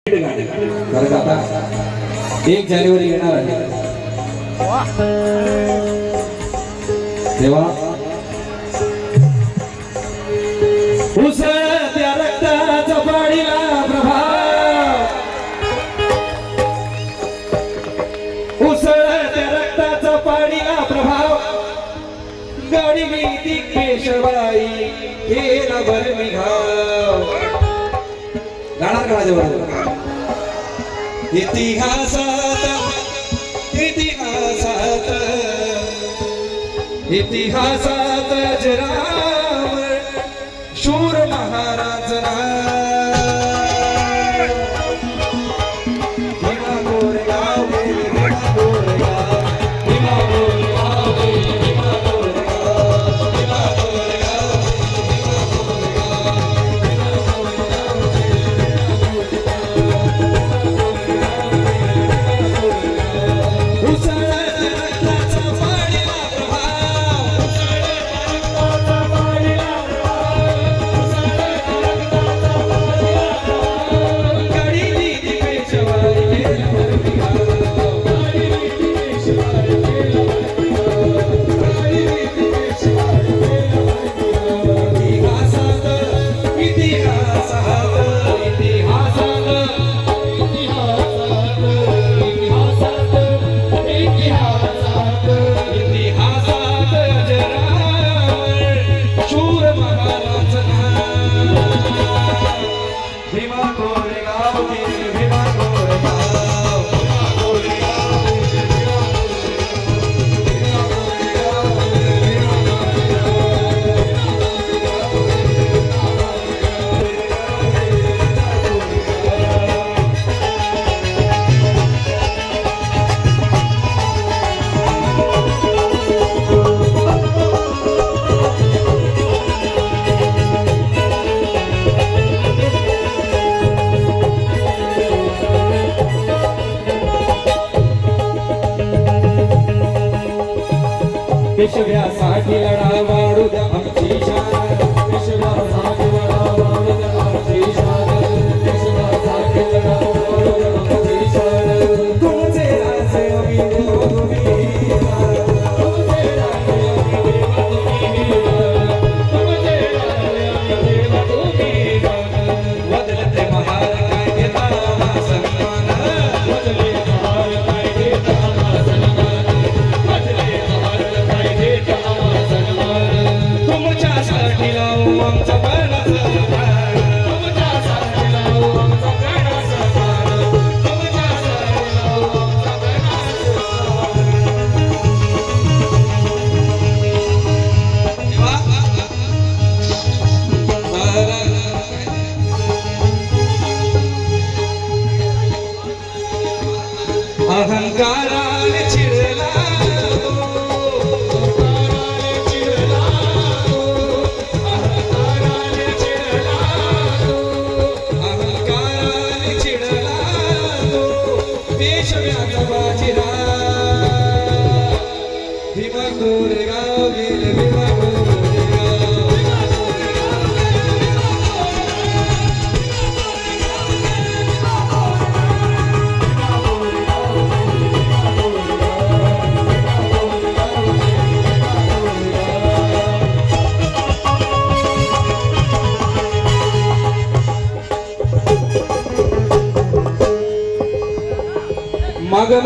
कारण आता 1 जानेवारी येणार आहे तेव्हा उसळत्या रक्ताचा पाडीला प्रभाव, उसळत्या रक्ताचा पाडीला प्रभाव, गाडी ती केशवाई केला बरमी घाव. गाणार का माझ्याबरोबर? इतिहासात इतिहासात इतिहासात जराम शूर महाराज भीमा कोरेगाव भीमा कोरेगाव भीमा कोरेगाव भीमा कोरेगाव भीमा कोरेगाव देशभ्यासाठी लढा वाढू द्या आमची शान, देशभ्यासाठी लढा वाढू द्या आमची शान, देशभ्यासाठी लढा वाढू द्या आमची शान. तुमचे राजे आम्ही देव तुम्ही तुमचे राजे आम्ही देव तुम्ही तुमचे राजे आम्ही देव तुम्ही. बदलते महाल काय देता सन्मान, बदले महाल काय देता सन्मान, बदले तुमच्यासाठी लावू आमचा प्राणाचा प्राण, तुमच्यासाठी लावू आमचा प्राणाचा प्राण, तुमच्यासाठी लावू आमचा प्राणाचा प्राण. अहंकाराने चिडला भीमा कोरेगाव गेले भीमा कोरेगाव. मागन